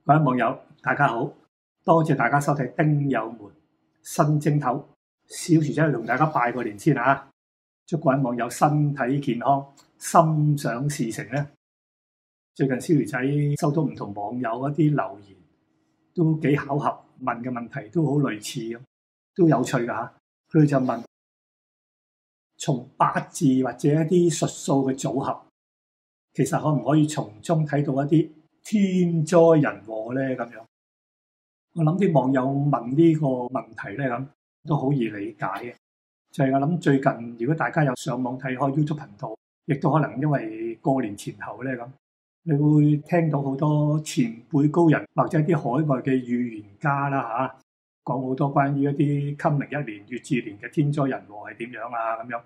各位網友，大家好，多謝大家收睇丁友門新正頭。小薯仔同大家拜個年先啊！祝各位網友身體健康，心想事成咧。最近小薯仔收到唔同網友一啲留言，都幾巧合，問嘅問題都好類似咁，都有趣㗎嚇。佢哋就問：從八字或者一啲術數嘅組合，其實可唔可以從中睇到一啲天災人禍咧？咁樣，我諗啲網友問呢個問題咧，咁都好易理解嘅。就係我諗最近，如果大家有上網睇開 YouTube 頻道，亦都可能因為過年前後咧咁，你會聽到好多前輩高人或者一啲海外嘅預言家啦嚇，講好多關於一啲今明一年乙巳年嘅天災人禍係點樣啊咁樣。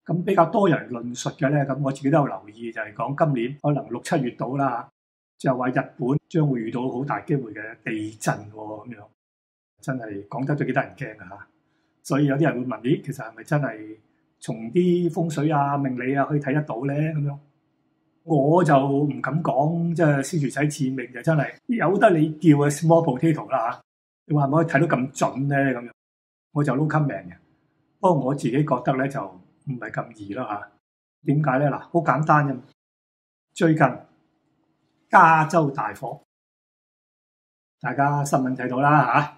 咁比較多人論述嘅咧，咁我自己都有留意，就係講今年可能6、7月到啦，就話日本將會遇到好大機會嘅地震喎，咁樣真係講得都幾得人驚嚇。所以有啲人會問：咦，其實係咪真係從啲風水啊、命理啊可以睇得到咧？咁樣我就唔敢講，即係小薯仔致命就真係有得你叫嘅 small potato 啦嚇。你話係咪可以睇到咁準咧？咁樣我就 no comment嘅。不過我自己覺得咧就唔係咁易啦嚇。點解咧？嗱，好簡單嘅。最近加州大火，大家新聞睇到啦嚇。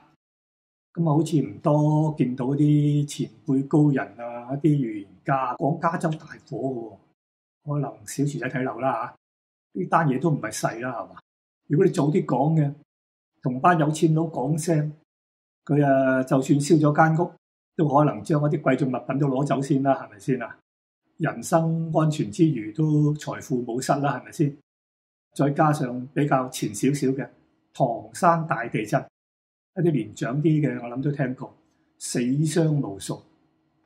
咁啊，好似唔多見到啲前輩高人啊，一啲預言家講加州大火嘅，可能小薯仔睇漏啦嚇。呢單嘢都唔係細啦，係嘛？如果你早啲講嘅，同班有錢佬講聲，佢就算燒咗間屋，都可能將嗰啲貴重物品都攞走先啦，係咪先啊？人身安全之餘，都財富冇失啦，係咪先？再加上比較前少少嘅唐山大地震。一啲年長啲嘅，我諗都聽過，死傷無數。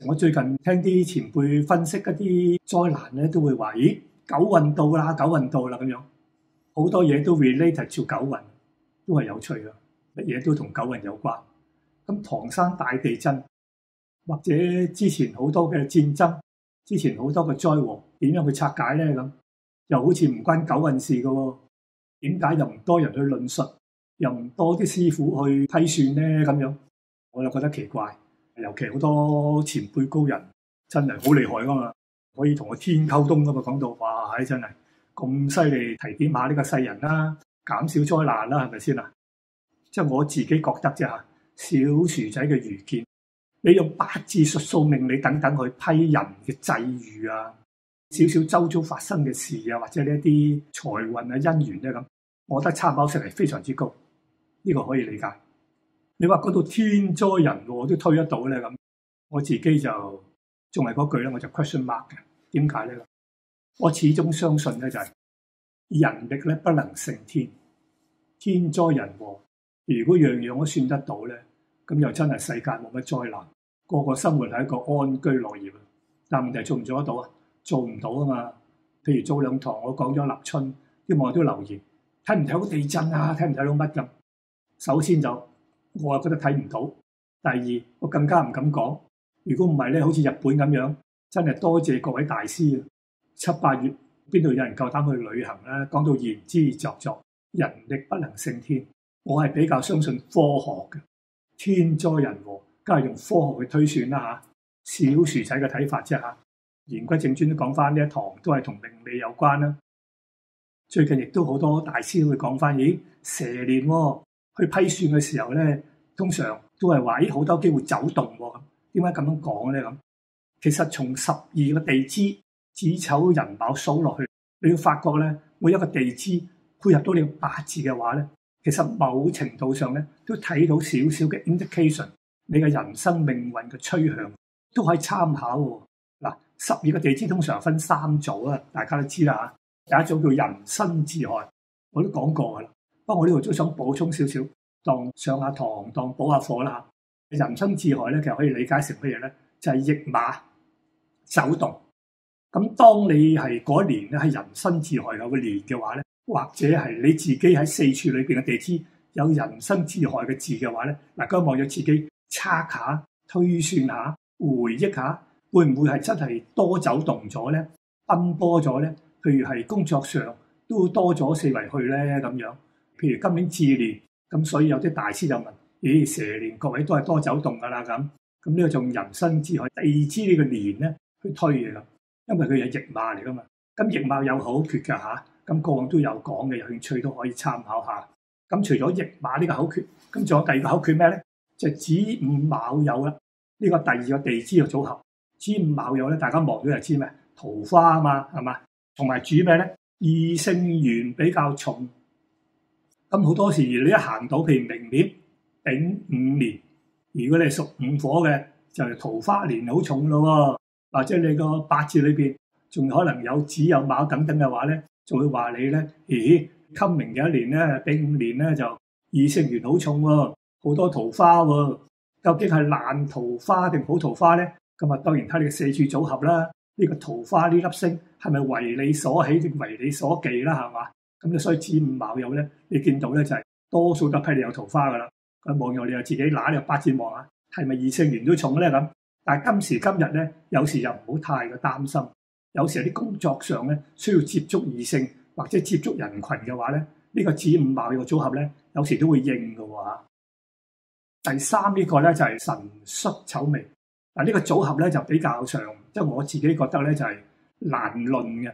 我最近聽啲前輩分析一啲災難咧，都會話：咦，九運到啦，九運到啦咁樣。好多嘢都 related to 九運，都係有趣嘅，乜嘢都同九運有關。咁唐山大地震，或者之前好多嘅戰爭，之前好多嘅災禍，點樣去拆解咧？咁又好似唔關九運事嘅喎，點解又唔多人去論述？又唔多啲師傅去批算咧，咁樣我就覺得奇怪。尤其好多前輩高人真係好厲害噶嘛，可以同個天溝通噶嘛。講到哇，真係咁犀利，提點下呢個世人啦，減少災難啦，係咪先啊？即係我自己覺得啫嚇，小薯仔嘅愚見，你用八字術數命理等等去批人嘅際遇啊，少少周遭發生嘅事啊，或者呢一啲財運啊、姻緣咧咁，我覺得參考性係非常之高。呢個可以理解。你話嗰度天災人禍都推得到咧咁，我自己就仲係嗰句咧，我就 question mark 嘅。點解咧？我始終相信咧就係人力咧不能勝天，天災人禍。如果樣樣都算得到咧，咁又真係世界冇乜災難，個個生活係一個安居樂業。但問題做唔做得到啊？做唔到啊嘛。譬如早兩堂我講咗立春，啲網友都留言睇唔睇到地震啊？睇唔睇到乜咁？首先就我覺得睇唔到，第二我更加唔敢講。如果唔係咧，好似日本咁樣，真係多謝各位大師啊！7、8月邊度有人夠膽去旅行咧？講到言之鑿鑿，人力不能勝天。我係比較相信科學嘅，天災人禍梗係用科學去推算啦嚇。小薯仔嘅睇法啫嚇。言歸正傳都講翻呢一堂都係同命理有關啦。最近亦都好多大師會講翻，咦，蛇年喎。去批算嘅時候咧，通常都係話：咦，好多機會走動喎。點解咁樣講咧？咁其實從12個地支子丑寅卯數落去，你要發覺咧，每一個地支配合到你個八字嘅話咧，其實某程度上咧都睇到少少嘅 indication，你嘅人生命運嘅趨向都可以參考喎。嗱，12個地支通常分3組啊，大家都知啦嚇。第一組叫寅申巳亥，我都講過噶啦。不過我呢度都想補充少少，當上下堂，當補下課啦。寅申巳亥咧，其實可以理解成乜嘢咧？就係驛馬走動。咁當你係嗰一年咧係寅申巳亥有個年嘅話咧，或者係你自己喺四柱裏邊嘅地支有寅申巳亥嘅字嘅話咧，嗱，各位網友自己測下、推算下、回憶下，會唔會係真係多走動咗咧？奔波咗咧？譬如係工作上都多咗四圍去咧咁樣。譬如今年巳年，咁所以有啲大師就問：咦，蛇年各位都係多走動㗎啦咁。咁呢個仲人生之海地支呢個年咧去推嘅咁，因為佢係驛馬嚟㗎嘛。咁驛馬有口訣㗎嚇，咁過往都有講嘅，有興趣都可以參考下。咁除咗驛馬呢個口訣，咁仲有第二個口訣咩咧？就係子午卯酉啦。呢個第二個地支嘅組合，子午卯酉咧，大家望到就知咩？桃花啊嘛，係嘛？同埋主咩咧？異性緣比較重。咁好多時你一行到譬如明年丙午年，如果你係屬午火嘅，就係桃花年好重咯。或者你個八字裏邊仲可能有子有卯等等嘅話咧，就會話你咧，咦，今明嘅一年咧，丙午年咧就異性緣好重喎，好多桃花喎。究竟係爛桃花定好桃花咧？咁啊，當然睇你嘅四柱組合啦。呢個桃花呢粒星係咪為你所喜定為你所忌啦？係嘛？咁所以子午卯酉咧，你見到咧就係多數都批你有桃花噶啦。咁網友你又自己拿你個八字望下，係咪異性緣都重咧咁？但係今時今日咧，有時又唔好太過擔心。有時有啲工作上咧需要接觸異性或者接觸人群嘅話咧，呢個子午卯酉嘅組合咧，有時都會應㗎喎。第三呢個咧就係辰戌丑未。嗱，呢個組合咧就比較上，即係我自己覺得咧就係難論嘅，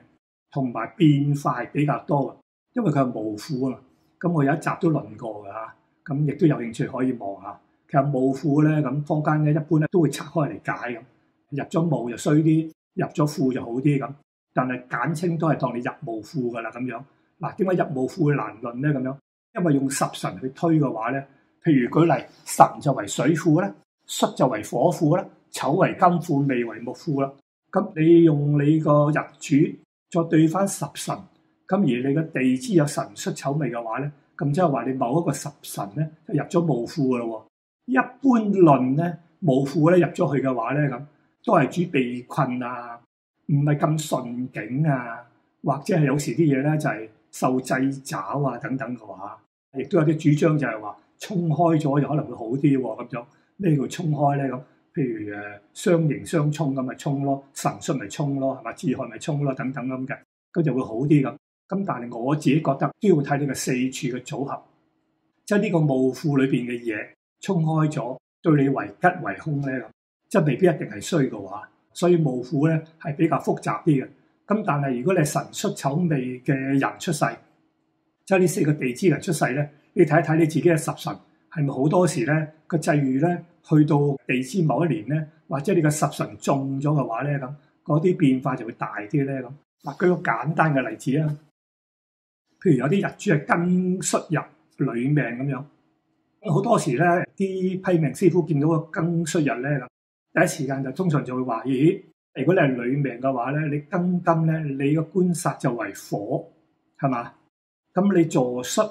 同埋變化比較多嘅，因為佢係無父啊嘛。咁我有一集都論過㗎嚇，咁亦都有興趣可以望下。其實無父咧，咁坊間咧一般咧都會拆開嚟解咁，入咗無就衰啲，入咗父就好啲咁。但係簡稱都係當你入無父㗎啦咁樣。嗱，點解入無父會難論咧咁樣？因為用十神去推嘅話咧，譬如舉例，辰就為水父啦，戌就為火父啦，丑為金父，未為木父啦。咁你用你個日主再對翻十神，咁而你個地支有辰戌丑未嘅話咧，咁即係話你某一個十神咧就入咗無父㗎咯。一般論咧，無父咧入咗去嘅話咧，咁都係主被困啊，唔係咁順境啊，或者係有時啲嘢咧就係受掣肘啊等等嘅話，亦都有啲主張就係話衝開咗就可能會好啲喎咁樣。咩叫衝開咧？咁譬如雙刑相衝咁咪衝咯，辰戌咪衝咯，係嘛？巳亥咪衝咯，等等咁嘅，咁就會好啲咁。咁但係我自己覺得都要睇你個四柱嘅組合，即係呢個無父裏邊嘅嘢衝開咗，對你為吉為凶咧咁，即係未必一定係衰嘅話。所以無父咧係比較複雜啲嘅。咁但係如果你係辰戌丑未嘅人出世，即係呢四個地支人出世咧，你睇一睇你自己嘅十神係咪好多時咧個際遇咧，去到地支某一年咧，或者你個十神中咗嘅話咧，咁嗰啲變化就會大啲咧咁。嗱，舉個簡單嘅例子啊，譬如有啲日主係庚戌日女命咁樣，好多時咧啲批命師傅見到個庚戌日咧咁，第一時間就通常就會話：咦，如果你係女命嘅話咧，你庚金咧，你個官煞就為火，係嘛？咁你坐戌，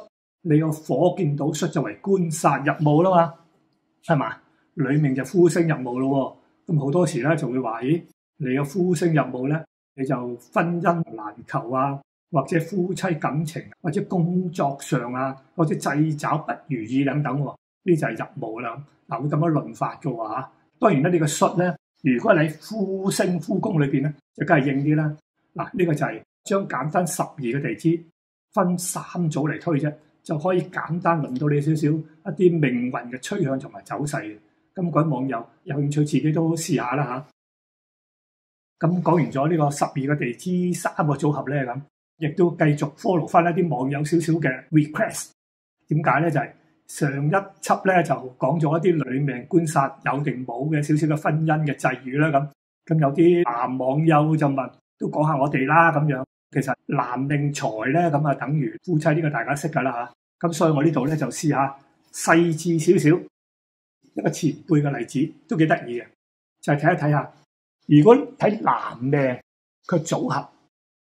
你個火見到戌就為官煞入墓啦嘛，係嘛？女命就夫星入墓咯喎，咁好多時咧就會話：咦，你個夫星入墓咧，你就婚姻難求啊，或者夫妻感情，或者工作上啊，或者掣肘不如意等等喎，呢就係入墓啦。嗱，會咁樣論法嘅話，當然咧你個戌咧，如果你喺夫星夫宮裏邊咧，就梗係應啲啦。嗱，呢個就係將簡單12個地支分3組嚟推啫，就可以簡單論到你少少一啲命運嘅趨向同埋走勢嘅。咁各位網友有興趣自己都試下啦嚇。咁講完咗呢個12個地支3個組合咧，咁亦都繼續 follow 翻一啲網友少少嘅 request。點解咧？就係上一輯咧就講咗一啲女命官煞有定冇嘅少少嘅婚姻嘅際遇啦。咁有啲男網友就問，都講下我哋啦咁樣。其實男命財咧咁啊，等於夫妻呢個大家識㗎啦嚇。咁所以我呢度咧就試下細緻少少一個前輩嘅例子，都幾得意嘅，就係睇一睇下。如果睇男命佢組合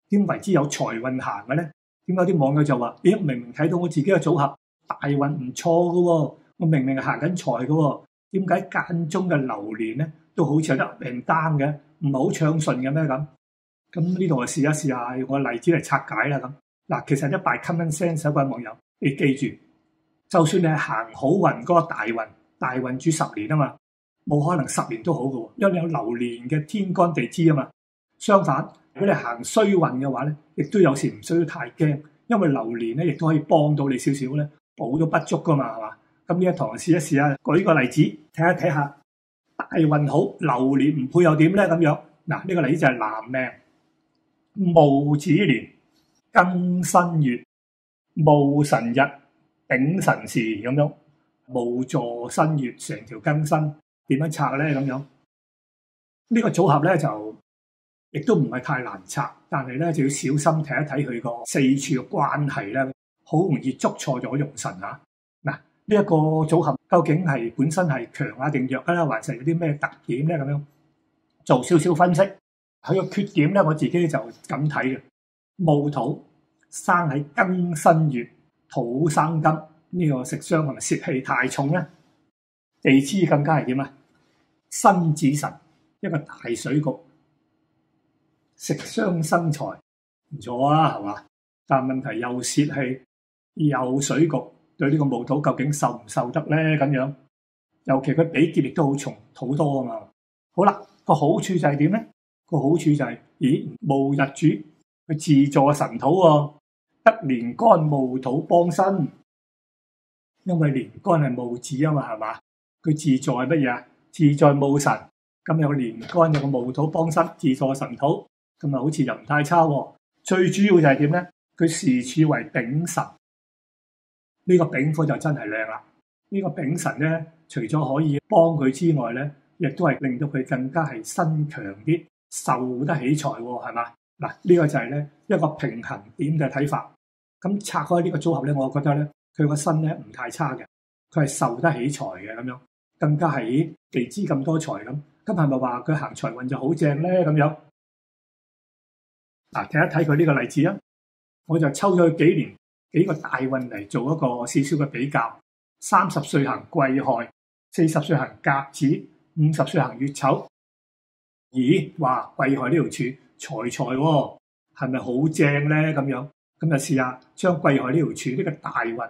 點為之有財運行嘅咧？點解啲網友就話：咦，明明睇到我自己嘅組合大運唔錯嘅喎，我明明係行緊財嘅喎，點解間中嘅流年咧都好似有得命單嘅，唔係好暢順嘅咩咁？咁呢度我試一試下用個例子嚟拆解啦咁。嗱，其實一拜 common sense，各位網友，你記住，就算你係行好運嗰個大運主10年啊嘛，冇可能10年都好嘅喎，因為你有流年嘅天干地支啊嘛。相反，如果你行衰運嘅話咧，亦都有時唔需要太驚，因為流年咧亦都可以幫到你少少咧，補到不足噶嘛，係嘛？咁呢一堂試一試啊，舉個例子睇一睇下，大運好，流年唔配又點咧？咁樣嗱，呢個例子就係男命戊子年庚申月戊辰日丙辰時咁樣，戊坐申月成條庚申點樣拆咧？咁樣呢個組合咧就亦都唔係太難拆，但係咧就要小心睇一睇佢個四處嘅關係咧，好容易捉錯咗用神嚇。嗱，呢一個組合究竟係本身係強啊定弱啊，還是有啲咩特點咧？咁樣做少少分析，佢個缺點咧，我自己就咁睇嘅。戊土生喺庚申月，土生金，呢個食傷係咪泄氣太重咧？地支更加係點啊？辛子辰，一個大水局，食傷生財，唔錯啊，係嘛？但問題又泄氣又水局，對呢個戊土究竟受唔受得咧？咁樣，尤其佢比劫亦都好重，土多啊嘛。好啦，個好處就係點咧？個好處就係，咦，戊日主佢自坐神土喎，得年干戊土幫身，因為年干係戊子啊嘛，係嘛？佢自坐係乜嘢啊？自在戊辰，咁有個年干有個戊土幫身，自坐神土，咁啊好似又唔太差喎。最主要就係點咧？佢時柱為丙辰，呢個丙火就真係靚啦。呢個丙辰咧，除咗可以幫佢之外咧，亦都係令到佢更加係身強啲，受得起財喎，係嘛？嗱，呢個就係咧一個平衡點嘅睇法。咁拆開呢個組合咧，我覺得咧佢個身咧唔太差嘅，佢係受得起財嘅咁樣，更加係地支咁多財咁。咁係咪話佢行財運就好正咧？咁樣嗱，睇一睇佢呢個例子啊，我就抽咗佢幾個大運嚟做一個少少嘅比較。30歲行癸亥，40歲行甲子，50歲行乙丑。咦，哇，癸亥呢條柱財財喎，係咪好正咧？咁樣咁就試下將癸亥呢條柱呢個大運，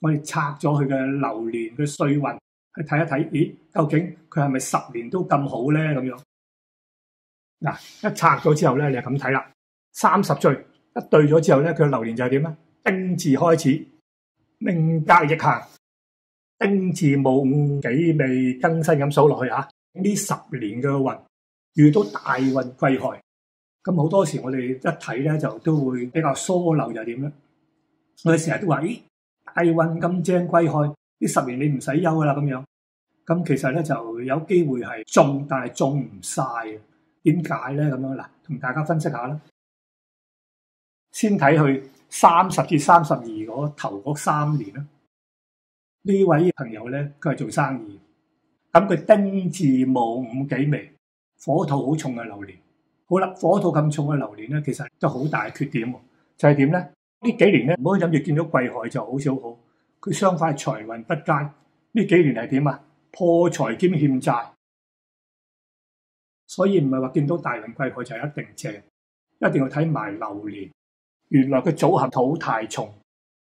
我哋拆咗佢嘅流年嘅歲運去睇一睇，咦，究竟佢係咪10年都咁好咧？咁樣嗱，一拆咗之後咧，你就咁睇啦。30歲一對咗之後咧，佢嘅流年就係點咧？丁字開始，命格逆行，丁字戊午己未庚辛咁數落去啊！呢10年嘅運遇到大運癸亥，咁好多時我哋一睇咧就都會比較疏漏，就係點咧？我哋成日都話：咦，大運咁正癸亥，呢10年你唔使憂噶啦咁樣。咁其實咧就有機會係中，但係中唔晒嘅。點解咧？咁樣嗱，同大家分析下啦。先睇去30至32嗰頭嗰3年啦。呢位朋友咧，佢係做生意，咁佢丁字戊午己未，火土好重嘅流年。好啦，火土咁重嘅流年咧，其實都好大嘅缺點喎，就係點咧？呢幾年咧，唔好諗住見到癸亥就好似好好，佢相反係財運不佳。呢幾年係點啊？破財兼欠債，所以唔係話見到大運癸亥就一定正，一定要睇埋流年。原來佢組合土太重，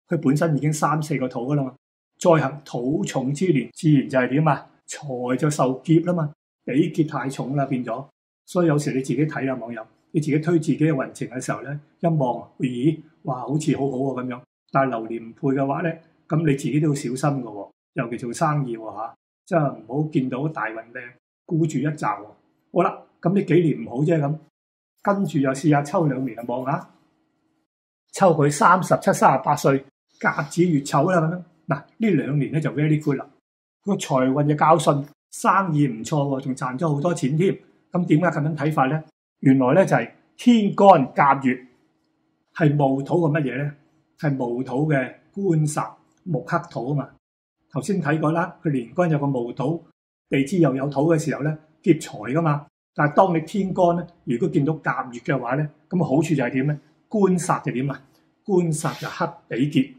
佢本身已經3、4個土噶啦嘛，再行土重之年，自然就係點啊？財就受劫啦嘛，比劫太重啦變咗。所以有時你自己睇下網友，你自己推自己嘅運程嘅時候咧，一望，咦，哇，好似好好喎咁樣。但係流年唔配嘅話咧，咁你自己都要小心嘅喎，尤其做生意喎嚇，即係唔好見到大運靚，顧住一擲喎。好啦，咁呢幾年唔好啫咁，跟住又試下抽2年啊，望下。抽佢37、38歲，甲子月丑啦咁樣。嗱，呢2年咧就 very good 啦。佢個財運就較順，生意唔錯喎，仲賺咗好多錢添。咁點解咁樣睇法咧？原來咧就係天干甲月係戊土嘅乜嘢咧？係戊土嘅官煞木克土啊嘛。頭先睇過啦，佢年干有個戊土，地支又有土嘅時候咧，劫財噶嘛。但係當你天干咧，如果見到甲月嘅話咧，咁好處就係點咧？官煞就點啊？官煞就克比劫，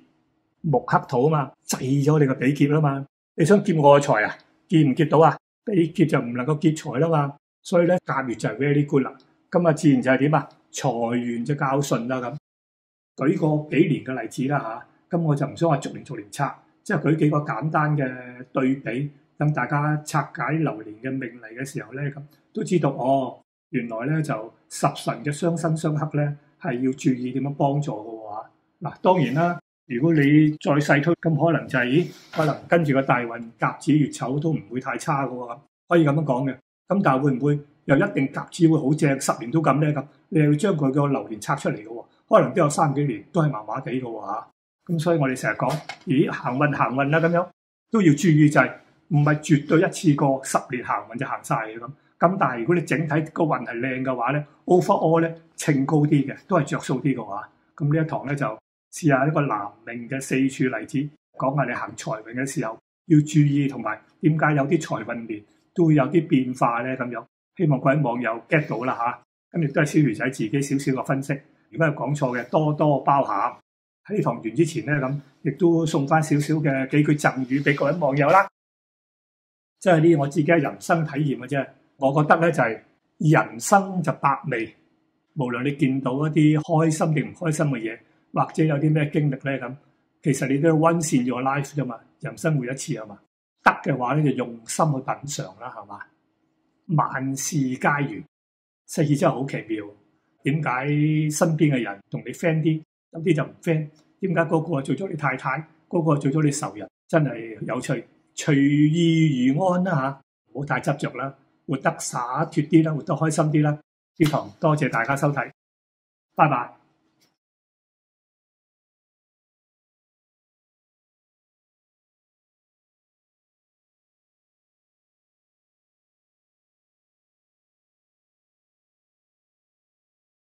木克土啊嘛，制咗你個比劫啦嘛。你想劫我嘅財啊？劫唔劫到啊？比劫就唔能夠劫財啦嘛。所以咧，甲月就係 very good 啦。咁啊，自然就係點啊？財源就較順啦咁。舉個幾年嘅例子啦嚇，咁我就唔想話逐年拆，即係舉幾個簡單嘅對比，等大家拆解流年嘅命理嘅時候咧，咁都知道哦，原來咧就10神嘅相生相克咧。係要注意點樣幫助嘅喎。嗱，當然啦，如果你再細推，咁可能就係，可能跟住個大運甲子月丑都唔會太差嘅喎，可以咁樣講嘅。咁但係會唔會又一定甲子會好正，10年都咁咧？咁你又要將佢個流年拆出嚟嘅喎，可能都有3幾年都係麻麻地嘅喎嚇。咁所以我哋成日講，咦，行運啦咁樣，都要注意就係唔係絕對一次過10年行運就行晒嘅咁。咁但係如果你整體個運係靚嘅話咧 ，overall 咧稱高啲嘅，都係着數啲嘅話。咁呢一堂咧就試下一個男命嘅4處例子，講下你行財運嘅時候要注意，同埋點解有啲財運年都會有啲變化咧咁樣。希望各位網友 get 到啦嚇。咁亦都係小魚仔自己少少嘅分析。如果係講錯嘅，多多包涵。喺呢堂完之前咧，咁亦都送翻少少嘅幾句贈語俾各位網友啦。即係呢我自己嘅人生體驗嘅啫。我覺得咧就係人生就百味，無論你見到一啲開心定唔開心嘅嘢，或者有啲咩經歷咧咁，其實你都要 once in your life 啫嘛，人生活一次係嘛，得嘅話咧就用心去品嚐啦，係嘛，萬事皆緣，世事真係好奇妙。點解身邊嘅人同你 friend 啲，有啲就唔 friend？點解嗰個做咗你太太，嗰個做咗你仇人？真係有趣，隨遇而安啦嚇，唔好太執着啦。活得灑脱啲啦，活得開心啲啦。呢堂多謝大家收睇，拜拜。